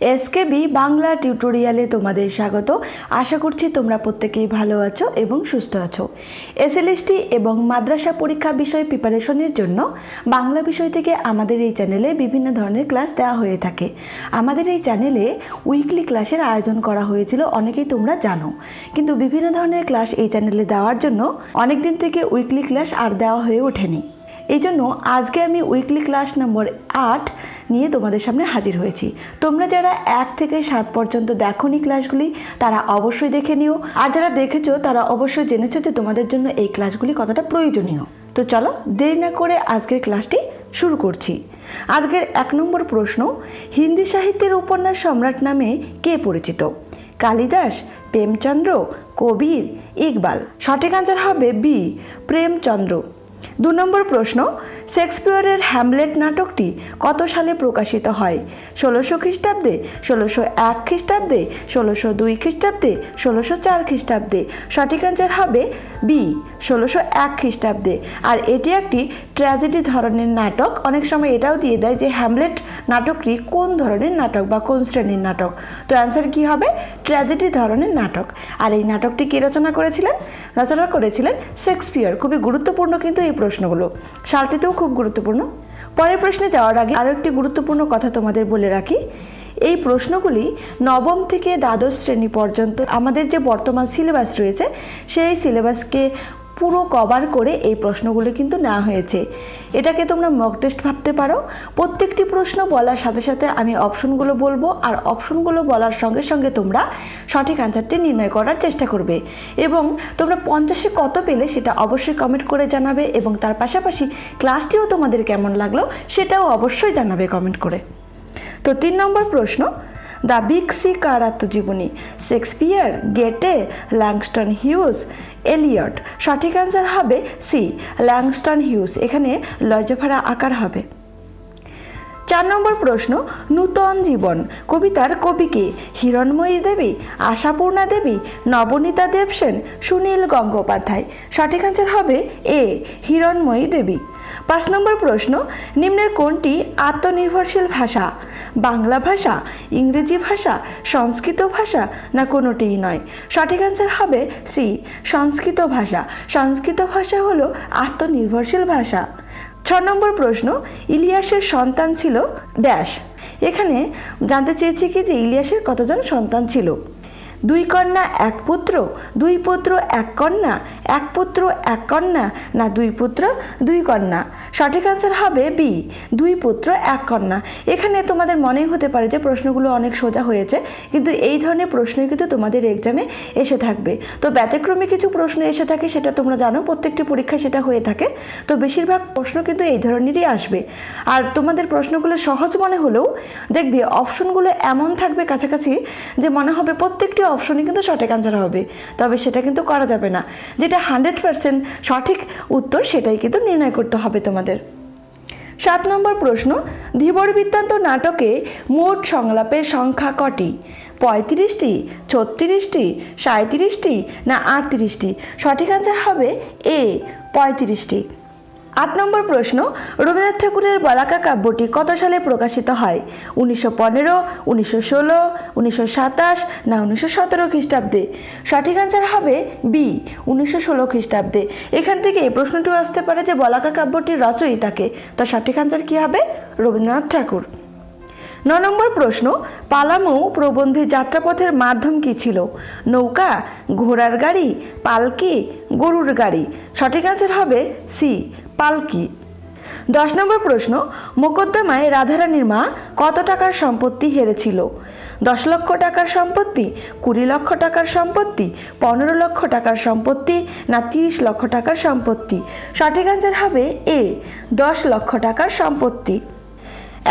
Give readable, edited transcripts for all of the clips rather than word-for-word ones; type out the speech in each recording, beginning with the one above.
SKB Bangla টিউটোরিয়ালে তোমাদের স্বাগত। আশা করছি তোমরা প্রত্যেকেই ভালো আছো এবং সুস্থ আছো। এসএলএসটি এবং মাদ্রাসা পরীক্ষা বিষয় প্রিপারেশনের জন্য বাংলা বিষয় থেকে আমাদের এই চ্যানেলে বিভিন্ন ধরনের ক্লাস দেওয়া হয়ে থাকে। আমাদের এই চ্যানেলে উইকলি ক্লাসের আয়োজন করা হয়েছিল, অনেকেই তোমরা জানো, কিন্তু বিভিন্ন ধরনের ক্লাস এই চ্যানেলে দেওয়ার জন্য অনেক দিন থেকে উইকলি ক্লাস আর দেওয়া হয়ে ওঠেনি। এই জন্য আজকে আমি উইকলি ক্লাস নম্বর 8 নিয়ে তোমাদের সামনে হাজির হয়েছি। তোমরা যারা 1 থেকে 7 পর্যন্ত দেখোনি ক্লাসগুলি তারা অবশ্যই দেখে নিও, আর যারা দেখেছো তারা অবশ্যই জেনেছো যে তোমাদের জন্য এই ক্লাসগুলি কতটা প্রয়োজনীয়। তো চলো দেরি না করে আজকের ক্লাসটি শুরু করছি। আজকের 1 নম্বর প্রশ্ন, হিন্দি সাহিত্যের উপন্যাস সম্রাট নামে কে পরিচিত? কালিদাস, প্রেমচন্দ্র, কবির, ইকবাল। সঠিক আনসার হবে বি, প্রেমচন্দ্র। 2 নম্বর প্রশ্ন, শেক্সপিয়রের হ্যামলেট নাটকটি কত সালে প্রকাশিত হয়? 1600 খ্রিস্টাব্দে, 1601 খ্রিস্টাব্দে, 1602 খ্রিস্টাব্দে, 1604 খ্রিস্টাব্দে। সঠিক আনসার হবে বি, 1601 খ্রিস্টাব্দে। আর এটি একটি ট্র্যাজেডি ধরনের নাটক। অনেক সময় এটাও দিয়ে দেয় যে হ্যামলেট নাটকটি কোন ধরনের নাটক বা কোন শ্রেণীর নাটক। তো অ্যান্সার কি হবে? ট্র্যাজেডি ধরনের নাটক। আর এই নাটকটি কে রচনা করেছিলেন? রচনা করেছিলেন শেক্সপিয়র। খুবই গুরুত্বপূর্ণ কিন্তু এই প্রশ্নগুলো, সালটিতেও খুব গুরুত্বপূর্ণ। পরের প্রশ্নে যাওয়ার আগে আরও একটি গুরুত্বপূর্ণ কথা তোমাদের বলে রাখি। এই প্রশ্নগুলি নবম থেকে দ্বাদশ শ্রেণী পর্যন্ত আমাদের যে বর্তমান সিলেবাস রয়েছে সেই সিলেবাসকে পুরো কভার করে এই প্রশ্নগুলো কিন্তু নেওয়া হয়েছে। এটাকে তোমরা মক টেস্ট ভাবতে পারো। প্রত্যেকটি প্রশ্ন বলার সাথে সাথে আমি অপশনগুলো বলবো, আর অপশনগুলো বলার সঙ্গে সঙ্গে তোমরা সঠিক আনসারটি নির্ণয় করার চেষ্টা করবে। এবং তোমরা 50-এ কত পেলে সেটা অবশ্যই কমেন্ট করে জানাবে, এবং তার পাশাপাশি ক্লাসটিও তোমাদের কেমন লাগলো সেটাও অবশ্যই জানাবে কমেন্ট করে। তো 3 নম্বর প্রশ্ন, দ্য বিগ সি কার আত্মজীবনী? শেক্সপিয়ার, গেটে, ল্যাংস্টন হিউজ, এলিয়ট। সঠিক আনসার হবে সি, ল্যাংস্টন হিউজ। এখানে লজফারা আকার হবে। 4 নম্বর প্রশ্ন, নূতন জীবন কবিতার কবিকে? হিরণময়ী দেবী, আশাপূর্ণা দেবী, নবনীতা দেবসেন, সুনীল গঙ্গোপাধ্যায়। সঠিক আনসার হবে এ, হিরণময়ী দেবী। 5 নম্বর প্রশ্ন, নিম্নের কোনটি আত্মনির্ভরশীল ভাষা? বাংলা ভাষা, ইংরেজি ভাষা, সংস্কৃত ভাষা, না কোনোটিই নয়? সঠিক আনসার হবে সি, সংস্কৃত ভাষা। সংস্কৃত ভাষা হলো আত্মনির্ভরশীল ভাষা। 6 নম্বর প্রশ্ন, ইলিয়াসের সন্তান ছিল ড্যাশ। এখানে জানতে চেয়েছি কি যে ইলিয়াসের কতজন সন্তান ছিল? 2 কন্যা 1 পুত্র, 2 পুত্র 1 কন্যা, 1 পুত্র 1 কন্যা, না 2 পুত্র 2 কন্যা? সঠিক আনসার হবে বি, 2 পুত্র 1 কন্যা। এখানে তোমাদের মনেই হতে পারে যে প্রশ্নগুলো অনেক সোজা হয়েছে, কিন্তু এই ধরনের প্রশ্নই কিন্তু তোমাদের এক্সামে এসে থাকবে। তো ব্যতিক্রমী কিছু প্রশ্ন এসে থাকে, সেটা তোমরা জানো, প্রত্যেকটি পরীক্ষায় সেটা হয়ে থাকে। তো বেশিরভাগ প্রশ্ন কিন্তু এই ধরনেরই আসবে। আর তোমাদের প্রশ্নগুলো সহজ মনে হলেও দেখবে অপশনগুলো এমন থাকবে কাছাকাছি যে মনে হবে প্রত্যেকটি অপশনই কিন্তু সঠিক আনসার হবে। তবে সেটা কিন্তু করা যাবে না। যেটা 100% সঠিক উত্তর সেটাই কিন্তু নির্ণয় করতে হবে তোমাদের। 7 নম্বর প্রশ্ন, ধীবর বৃত্তান্ত নাটকে মোট সংলাপের সংখ্যা কটি? 35টি, 36টি, 37টি, না 38টি? সঠিক আনসার হবে এ, 35টি। 8 নম্বর প্রশ্ন, রবীন্দ্রনাথ ঠাকুরের বলাকা কাব্যটি কত সালে প্রকাশিত হয়? 1915, 1916, 1927, না 1917 খ্রিস্টাব্দে? সঠিক আনসার হবে বি, 1916 খ্রিস্টাব্দে। এখান থেকে এই প্রশ্নটিও আসতে পারে যে বলাকা কাব্যটির রচয়িতাকে। তো সঠিক আনসার কি হবে? রবীন্দ্রনাথ ঠাকুর। 9 নম্বর প্রশ্ন, পালামৌ প্রবন্ধে যাত্রাপথের মাধ্যম কী ছিল? নৌকা, ঘোড়ার গাড়ি, পালকি, গরুর গাড়ি। সঠিক আনসার হবে সি, পালকি। 10 নম্বর প্রশ্ন, মোকদ্দমায় রাধারানীর মা কত টাকার সম্পত্তি হেরেছিল? 10 লক্ষ টাকার সম্পত্তি, 20 লক্ষ টাকার সম্পত্তি, 15 লক্ষ টাকার সম্পত্তি, না 30 লক্ষ টাকার সম্পত্তি? সঠিক আনসার হবে এ, 10 লক্ষ টাকার সম্পত্তি।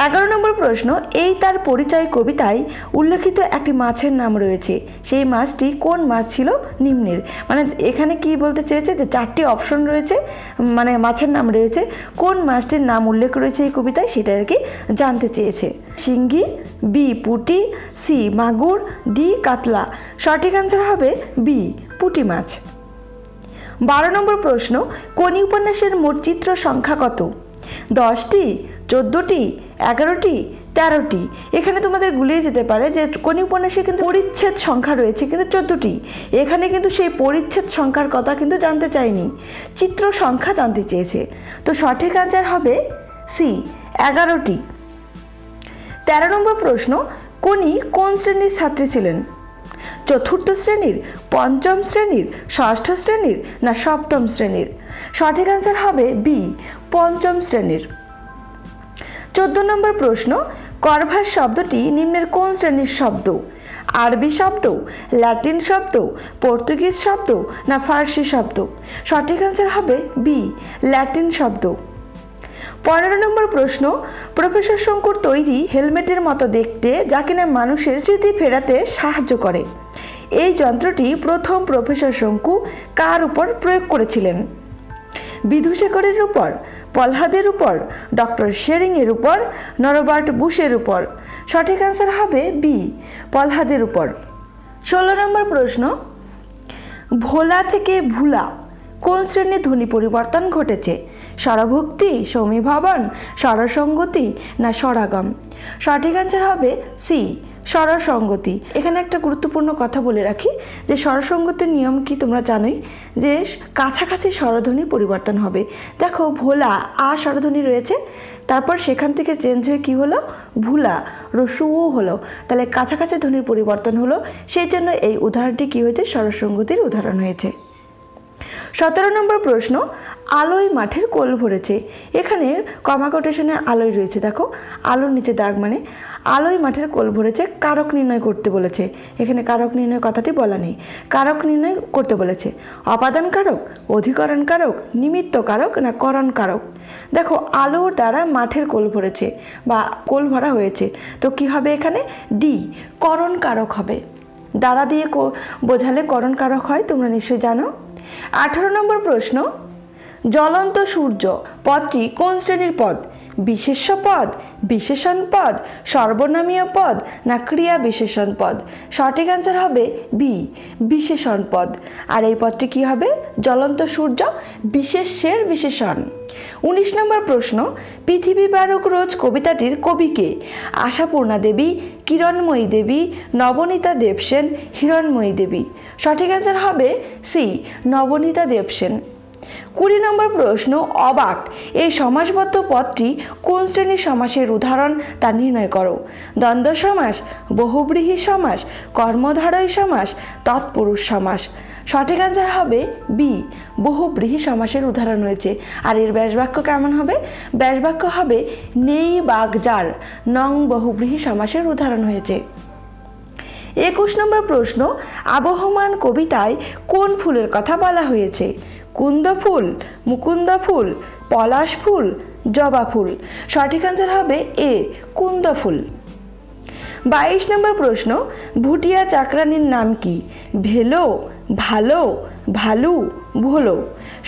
11 নম্বর প্রশ্ন, এই তার পরিচয় কবিতায় উল্লেখিত একটি মাছের নাম রয়েছে। সেই মাছটি কোন মাছ ছিল নিম্নের? মানে এখানে কি বলতে চেয়েছে যে 4টি অপশন রয়েছে, মানে মাছের নাম রয়েছে, কোন মাছটির নাম উল্লেখ রয়েছে এই কবিতায় সেটা আর কি জানতে চেয়েছে। শিঙ্গি, বি পুঁটি, সি মাগুর, ডি কাতলা। সঠিক আনসার হবে বি, পুঁটি মাছ। 12 নম্বর প্রশ্ন, কোন উপন্যাসের মোট চিত্র সংখ্যা কত? 10টি, 14টি, 11টি, 13টি। এখানে তোমাদের গুলিয়ে যেতে পারে যে কোন উপন্যাসে কিন্তু পরিচ্ছেদ সংখ্যা রয়েছে কিন্তু 14টি। এখানে কিন্তু সেই পরিচ্ছেদ সংখ্যার কথা কিন্তু জানতে চাইনি, চিত্র সংখ্যা জানতে চেয়েছে। তো সঠিক আনসার হবে সি, 11টি। 13 নম্বর প্রশ্ন, কোনি কোন শ্রেণীর ছাত্রী ছিলেন? চতুর্থ শ্রেণীর, পঞ্চম শ্রেণীর, ষষ্ঠ শ্রেণীর না সপ্তম শ্রেণীর? সঠিক আনসার হবে বি, পঞ্চম শ্রেণীর। 14 নম্বর প্রশ্ন, করভাস শব্দটি নিম্নের কোন শ্রেণীর শব্দ? আরবি শব্দ, ল্যাটিন শব্দ, পর্তুগিজ শব্দ না ফার্সি শব্দ? সঠিক আনসার হবে বি, ল্যাটিন শব্দ। 15 নম্বর প্রশ্ন, প্রফেসর শঙ্কুর তৈরি হেলমেটের মতো দেখতে যা কিনা মানুষের স্মৃতি ফেরাতে সাহায্য করে, এই যন্ত্রটি প্রথম প্রফেসর শঙ্কু কার উপর প্রয়োগ করেছিলেন? বিধুশেখরের উপর, প্রহ্লাদের উপর, ডক্টর শেরিংয়ের উপর, রবার্ট বুশের উপর? সঠিক আনসার হবে বি, প্রহ্লাদের উপর। 16 নম্বর প্রশ্ন, ভোলা থেকে ভুলা কোন শ্রেণীর ধ্বনি পরিবর্তন ঘটেছে? স্বরভুক্তি, সমীভবন, স্বরসঙ্গতি না স্বরাগম? সঠিক আনসার হবে সি, স্বরসঙ্গতি। এখানে একটা গুরুত্বপূর্ণ কথা বলে রাখি যে স্বরসঙ্গতির নিয়ম কি তোমরা জানোই, যে কাছাকাছি স্বরধ্বনি পরিবর্তন হবে। দেখো ভোলা আ স্বরধ্বনি রয়েছে, তারপর সেখান থেকে চেঞ্জ হয়ে কি হলো, ভুলা রস্যু ও হলো, তাহলে কাছাকাছি ধ্বনির পরিবর্তন হলো, সেই জন্য এই উদাহরণটি কি হয়েছে, স্বরসঙ্গতির উদাহরণ হয়েছে। 17 নম্বর প্রশ্ন, আলোয় মাঠের কোল ভরেছে। এখানে কমা কোটেশনে আলোয় রয়েছে, দেখো আলোর নিচে দাগ মানে আলোয় মাঠের কোল ভরেছে, কারক নির্ণয় করতে বলেছে। এখানে কারক নির্ণয় কথাটি বলা নেই, কারক নির্ণয় করতে বলেছে। অপাদান কারক, অধিকরণ কারক, নিমিত্ত কারক না করণ কারক? দেখো আলোর দ্বারা মাঠের কোল ভরেছে বা কোল ভরা হয়েছে, তো কি হবে এখানে, ডি, করণ কারক হবে। দ্বারা দিয়ে বোঝালে করণ কারক হয়, তোমরা নিশ্চয়ই জানো। 18 নম্বর প্রশ্ন, জ্বলন্ত সূর্য পদটি কোন শ্রেণীর পদ? বিশেষ্য পদ, বিশেষণ পদ, সর্বনামীয় পদ না ক্রিয়া বিশেষণ পদ? সঠিক আনসার হবে বি, বিশেষণ পদ। আর এই পদটি কি হবে, জ্বলন্ত সূর্য বিশেষ্যের বিশেষণ। 19 নম্বর প্রশ্ন, পৃথিবী বারুক রোজ কবিতাটির কবিকে? আশাপূর্ণা দেবী, কিরণময়ী দেবী, নবনীতা দেবসেন, হিরণময়ী দেবী? সঠিক আনসার হবে সি, নবনীতা দেবসেন। 20 নম্বর প্রশ্ন, অবাক এই সমাসবদ্ধ পদটি কোন শ্রেণীর সমাসের উদাহরণ তা নির্ণয় করো? দ্বন্দ্ব সমাস, বহুব্রীহি সমাস, কর্মধারয় সমাস, তৎপুরুষ সমাস? সঠিক আনসার হবে বি, বহুব্রীহি সমাসের উদাহরণ হয়েছে। আর এর ব্যাসবাক্য কেমন হবে? ব্যাসবাক্য হবে নেই বাগ যার, নং বহুব্রীহি সমাসের উদাহরণ হয়েছে। 21 নম্বর প্রশ্ন, আবহমান কবিতায় কোন ফুলের কথা বলা হয়েছে? কুন্দ ফুল, মুকুন্দ ফুল, পলাশ ফুল, জবা ফুল? সঠিক আনসার হবে এ, কুন্দ ফুল। 22 নম্বর প্রশ্ন, ভুটিয়া চাকরানির নাম কি? ভেলো, ভালো, ভালু, ভোলো?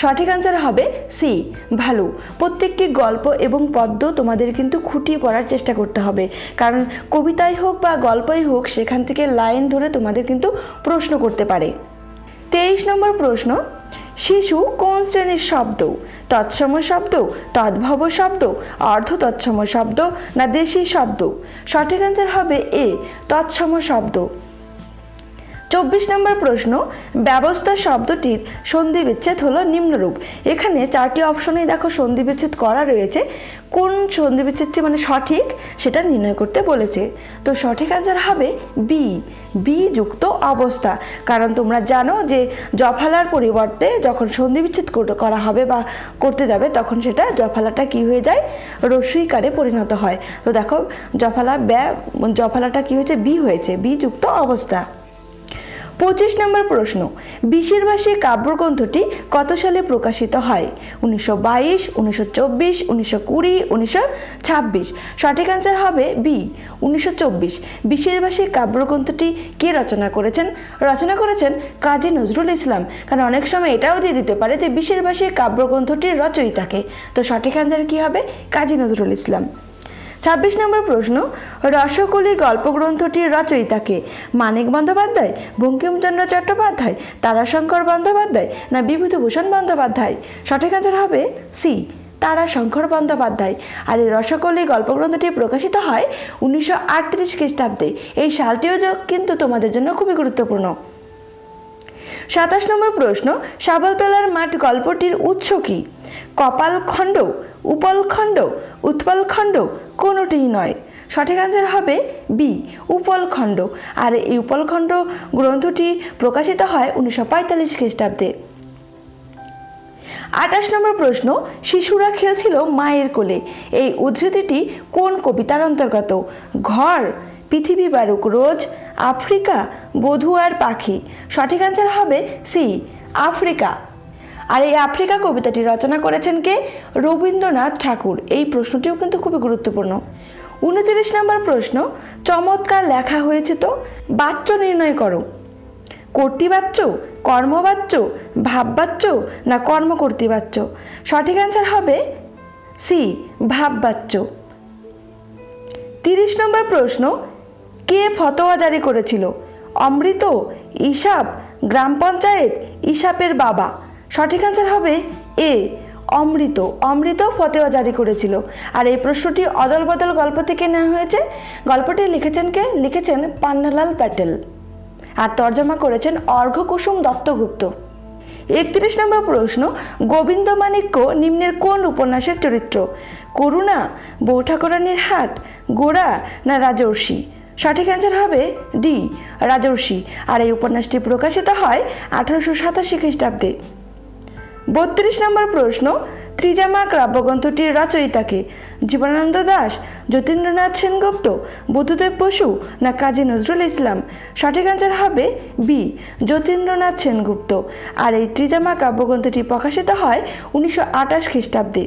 সঠিক আনসার হবে সি, ভালু। প্রত্যেকটি গল্প এবং পদ্য তোমাদের কিন্তু খুঁটিয়ে পড়ার চেষ্টা করতে হবে, কারণ কবিতাই হোক বা গল্পই হোক সেখান থেকে লাইন ধরে তোমাদের কিন্তু প্রশ্ন করতে পারে। 23 নম্বর প্রশ্ন, শিশু কোন শ্রেণীর শব্দ? তৎসম শব্দ, তদ্ভব শব্দ, অর্ধ তৎসম শব্দ না দেশি শব্দ? সঠিক আনসার হবে এ, তৎসম শব্দ। 24 নম্বর প্রশ্ন, ব্যবস্থা শব্দটির সন্ধি বিচ্ছেদ হলো নিম্নরূপ। এখানে 4টি অপশনে দেখো সন্ধি বিচ্ছেদ করা রয়েছে, কোন সন্ধি বিচ্ছেদটি মানে সঠিক সেটা নির্ণয় করতে বলেছে। তো সঠিক আনসার হবে বি, বি যুক্ত অবস্থা। কারণ তোমরা জানো যে জফালার পরিবর্তে যখন সন্ধি বিচ্ছেদ করা হবে বা করতে যাবে তখন সেটা জফালাটা কি হয়ে যায়, রস্বইকারে পরিণত হয়। তো দেখো জফালাটা কি হয়েছে, বি হয়েছে, বি যুক্ত অবস্থা। 25 নম্বর প্রশ্ন, বিশেরবাসী কাব্যগ্রন্থটি কত সালে প্রকাশিত হয়? 1922, 1924, 1920, 1926? সঠিক আনসার হবে বি, 1924। বিশেরবাসী কাব্যগ্রন্থটি কে রচনা করেছেন? রচনা করেছেন কাজী নজরুল ইসলাম। কারণ অনেক সময় এটাও দিয়ে দিতে পারে যে বিশেরবাসী কাব্যগ্রন্থটির রচয়িতাকে। তো সঠিক আনসার কি হবে, কাজী নজরুল ইসলাম। 26 নম্বর প্রশ্ন, রসকলি গল্পগ্রন্থটির রচয়িতাকে? মানিক বন্দ্যোপাধ্যায়, বঙ্কিমচন্দ্র চট্টোপাধ্যায়, তারাশঙ্কর বন্দ্যোপাধ্যায় না বিভূতিভূষণ বন্দ্যোপাধ্যায়? সঠিক আনসার হবে সি, তারাশঙ্কর বন্দ্যোপাধ্যায়। আর এই রসকলি গল্পগ্রন্থটি প্রকাশিত হয় 1938 খ্রিস্টাব্দে। এই সালটিও কিন্তু তোমাদের জন্য খুবই গুরুত্বপূর্ণ। 27 নম্বর প্রশ্ন, শাবলতলার মাঠ গল্পটির উৎস কি? কপালখণ্ড, উপলখণ্ড, উৎপলখণ্ড, কোনোটিই নয়। সঠিক আনসার হবে বি, উপলখণ্ড। আর এই উপলখণ্ড গ্রন্থটি প্রকাশিত হয় 1945 খ্রিস্টাব্দে। 28 নম্বর প্রশ্ন, শিশুরা খেলছিল মায়ের কোলে। এই উদ্ধৃতিটি কোন কবিতার অন্তর্গত? ঘর, পৃথিবী বারুক রোজ, আফ্রিকা, বধূ আর পাখি। সঠিক আনসার হবে সি, আফ্রিকা। আর এই আফ্রিকা কবিতাটি রচনা করেছেন কে? রবীন্দ্রনাথ ঠাকুর। এই প্রশ্নটিও কিন্তু খুবই গুরুত্বপূর্ণ। 29 নম্বর প্রশ্ন, চমৎকার লেখা হয়েছে তো, বাচ্য নির্ণয় করো। কর্তৃবাচ্য, কর্মবাচ্য, ভাববাচ্য না কর্মকর্তৃবাচ্য? সঠিক অ্যান্সার হবে সি, ভাববাচ্য। 30 নম্বর প্রশ্ন, কে ফতোয়া জারি করেছিল? অমৃত, ইসাপ, গ্রাম পঞ্চায়েত, ইসাপের বাবা। সঠিক অ্যান্সার হবে এ, অমৃত। অমৃত ফতোয়া জারি করেছিল। আর এই প্রশ্নটি অদল বদল গল্প থেকে নেওয়া হয়েছে। গল্পটি লিখেছেন কে? লিখেছেন পান্নালাল প্যাটেল। আর তর্জমা করেছেন অর্ঘ্যকুসুম দত্তগুপ্ত। 31 নম্বর প্রশ্ন, গোবিন্দমাণিক্য নিম্নের কোন উপন্যাসের চরিত্র? করুণা, বৌঠাকুরানীর হাট, গোরা না রাজর্ষি? সঠিক অ্যান্সার হবে ডি, রাজর্ষি। আর এই উপন্যাসটি প্রকাশিত হয় 1887 খ্রিস্টাব্দে। 32 নম্বর প্রশ্ন, ত্রিজামা কাব্যগ্রন্থটির রচয়িতাকে? জীবনানন্দ দাশ, যতীন্দ্রনাথ সেনগুপ্ত, বুদ্ধদেব বসু না কাজী নজরুল ইসলাম? সঠিক অ্যান্সার হবে বি, যতীন্দ্রনাথ সেনগুপ্ত। আর এই ত্রিজামা কাব্যগ্রন্থটি প্রকাশিত হয় 1928 খ্রিস্টাব্দে।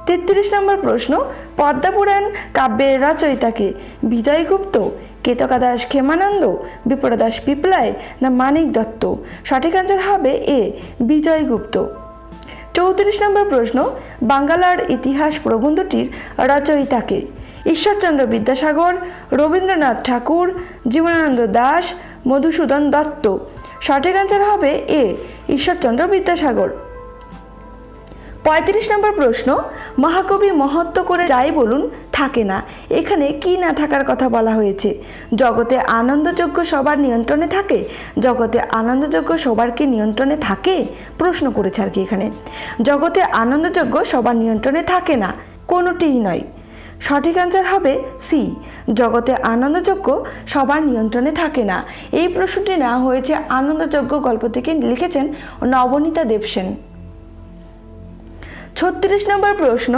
33 নম্বর প্রশ্ন, পদ্মপুরাণ কাব্যের রচয়িতাকে? বিজয় গুপ্ত, কেতকা দাস ক্ষেমানন্দ, বিপ্রদাস পিপলায় না মানিক দত্ত? সঠিক অ্যান্সার হবে এ, বিজয় গুপ্ত। 34 নম্বর প্রশ্ন, বাংলার ইতিহাস প্রবন্ধটির রচয়িতাকে? ঈশ্বরচন্দ্র বিদ্যাসাগর, রবীন্দ্রনাথ ঠাকুর, জীবনানন্দ দাশ, মধুসূদন দত্ত? সঠিক অ্যান্সার হবে এ, ঈশ্বরচন্দ্র বিদ্যাসাগর। 35 নম্বর প্রশ্ন, মহাকবি মহত্ব করে যাই বলুন থাকে না। এখানে কি না থাকার কথা বলা হয়েছে? জগতে আনন্দযোগ্য সবার নিয়ন্ত্রণে থাকে। জগতে আনন্দযোগ্য সবার কি নিয়ন্ত্রণে থাকে? প্রশ্ন করেছে আর কি এখানে। জগতে আনন্দযোগ্য সবার নিয়ন্ত্রণে থাকে না, কোনোটিই নয়। সঠিক অ্যান্সার হবে সি, জগতে আনন্দযোগ্য সবার নিয়ন্ত্রণে থাকে না। এই প্রশ্নটি নেওয়া হয়েছে আনন্দযোগ্য গল্প থেকে, লিখেছেন নবনীতা দেবসেন। 36 নম্বর প্রশ্ন,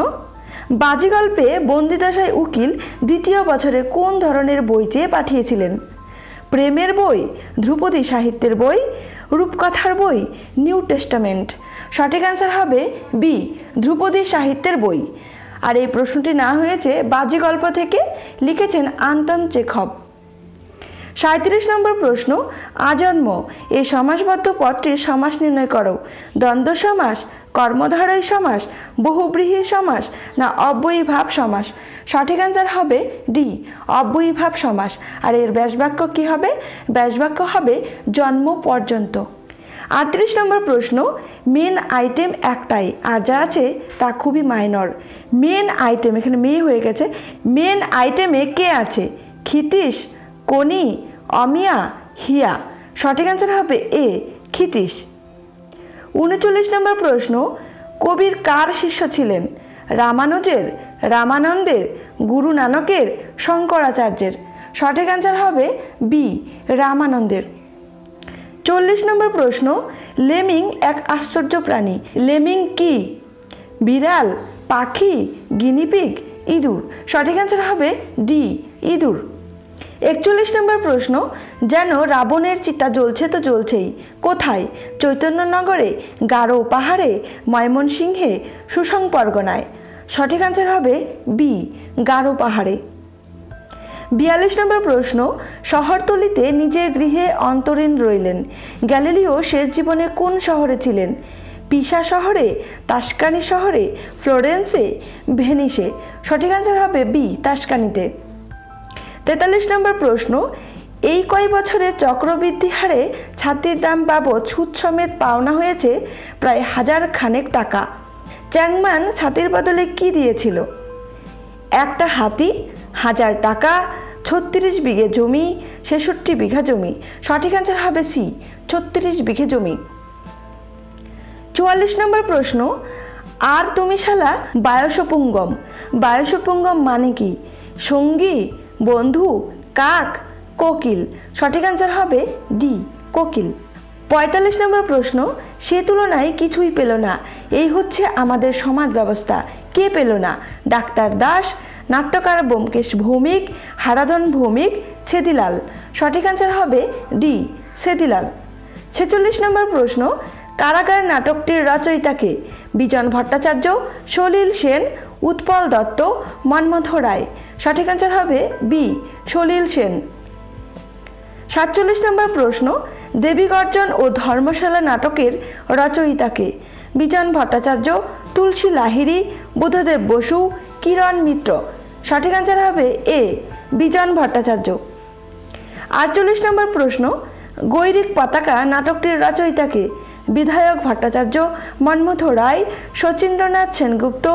বাজি গল্পে বন্দিদশায় উকিল দ্বিতীয় বছরে কোন ধরনের বই চেয়ে পাঠিয়েছিলেন? প্রেমের বই, ধ্রুপদী সাহিত্যের বই, রূপকথার বই, নিউ টেস্টামেন্ট? সঠিক অ্যান্সার হবে বি, ধ্রুপদী সাহিত্যের বই। আর এই প্রশ্নটি না হয়েছে বাজি গল্প থেকে, লিখেছেন আন্তন চেখভ। 37 নম্বর প্রশ্ন, আজন্ম এই সমাসবদ্ধ পদটির সমাস নির্ণয় করো। দ্বন্দ্ব সমাস, কর্মধারয় সমাস, বহুব্রীহি সমাস না অব্যয়ীভাব সমাস? সঠিক অ্যান্সার হবে ডি, অব্যয়ীভাব সমাস। আর এর ব্যাসবাক্য কি হবে? ব্যাসবাক্য হবে জন্ম পর্যন্ত। 38 নম্বর প্রশ্ন, মেন আইটেম একটাই আর যা আছে তা খুবই মাইনর। মেন আইটেম, এখানে মেয়ে হয়ে গেছে, মেন আইটেমে কে আছে? ক্ষিতীশ, কোনি, অমিয়া, হিয়া? সঠিক অ্যান্সার হবে এ, ক্ষিতীশ। 39 নম্বর প্রশ্ন, কবির কার শিষ্য ছিলেন? রামানুজের, রামানন্দের, গুরু নানকের, শঙ্করাচার্যের? সঠিক অ্যান্সার হবে বি, রামানন্দের। 40 নম্বর প্রশ্ন, লেমিং এক আশ্চর্য প্রাণী। লেমিং কি? বিড়াল, পাখি, গিনিপিগ, ইঁদুর? সঠিক অ্যান্সার হবে ডি, ইঁদুর। 41 নম্বর প্রশ্ন, যেন রাবণের চিতা জ্বলছে তো জ্বলছেই, কোথায়? চৈতন্যনগরে, গারো পাহাড়ে, ময়মনসিংহে, সুসং পরগনায়? সঠিক অ্যান্সার হবে বি, গারো পাহাড়ে। 42 নম্বর প্রশ্ন, শহরতলিতে নিজের গৃহে অন্তরীণ রইলেন। গ্যালিলিও শেষ জীবনে কোন শহরে ছিলেন? পিসা শহরে, তাস্কানি শহরে, ফ্লোরেন্সে, ভেনিসে? সঠিক অ্যান্সার হবে বি, তাস্কানিতে। 43 নম্বর প্রশ্ন, এই কয় বছরে চক্রবৃদ্ধি হারে ছাতির দাম বাবদ সুদ সমেত পাওনা হয়েছে প্রায় 1000 খানেক টাকা। চ্যাংমান ছাতির বদলে কি দিয়েছিল? একটা হাতি, 1000 টাকা, 36 বিঘে জমি, 66 বিঘা জমি। সঠিক অ্যান্সার হবে সি, 36 বিঘে জমি। 44 নম্বর প্রশ্ন, আর তুমি শালা বায়সপুঙ্গম। বায়সপুঙ্গম মানে কি? সঙ্গী, বন্ধু, কাক, কোকিল। সঠিক অ্যান্সার হবে ডি, কোকিল। 45 নম্বর প্রশ্ন, সে তুলনায় কিছুই পেল না, এই হচ্ছে আমাদের সমাজ ব্যবস্থা। কে পেল না? ডাক্তার দাস, নাট্যকার ব্যোমকেশ ভৌমিক, হারাধন ভৌমিক, ছেদিলাল। সঠিক অ্যান্সার হবে ডি, ছেদিলাল। 46 নম্বর প্রশ্ন, কারাগার নাটকটির রচয়িতাকে? বিজন ভট্টাচার্য, সলিল সেন, উৎপল দত্ত, মন্মথ রায়। সঠিক অ্যান্সার হবে বি, সলিল সেন। 47 নম্বর প্রশ্ন, দেবী গর্জন ও ধর্মশালা নাটকের রচয়িতাকে? বিজন ভট্টাচার্য, তুলসী লাহিড়ী, বুদ্ধদেব বসু, কিরণ মিত্র। সঠিক অ্যান্সার হবে এ, বিজন ভট্টাচার্য। 48 নম্বর প্রশ্ন, গৈরিক পতাকা নাটকটির রচয়িতাকে? বিধায়ক ভট্টাচার্য, মন্মথ রায়, শচীন্দ্রনাথ সেনগুপ্ত,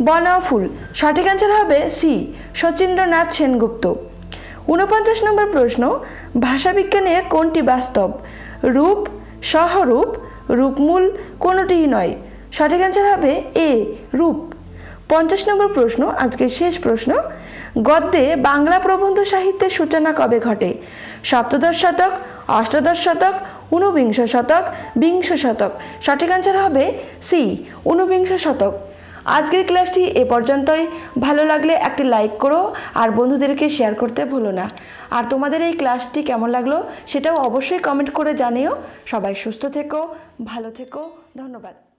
বনফুল। সঠিক অ্যান্সার হবে সি, শচীন্দ্রনাথ সেনগুপ্ত। 49 নম্বর প্রশ্ন, ভাষাবিজ্ঞানে কোনটি বাস্তব? রূপ, সহরূপ, রূপমূল, কোনোটিই নয়। সঠিক অ্যান্সার হবে এ, রূপ। 50 নম্বর প্রশ্ন, আজকের শেষ প্রশ্ন, গদ্যে বাংলা প্রবন্ধ সাহিত্যের সূচনা কবে ঘটে? সপ্তদশ শতক, অষ্টাদশ শতক, ঊনবিংশ শতক, বিংশ শতক। সঠিক অ্যান্সার হবে সি, ঊনবিংশ শতক। আজকের ক্লাসটি এ পর্যন্তই। ভালো লাগলে একটি লাইক করো আর বন্ধুদেরকে শেয়ার করতে ভুলো না। আর তোমাদের এই ক্লাসটি কেমন লাগলো সেটাও অবশ্যই কমেন্ট করে জানিও। সবাই সুস্থ থেকো, ভালো থেকো, ধন্যবাদ।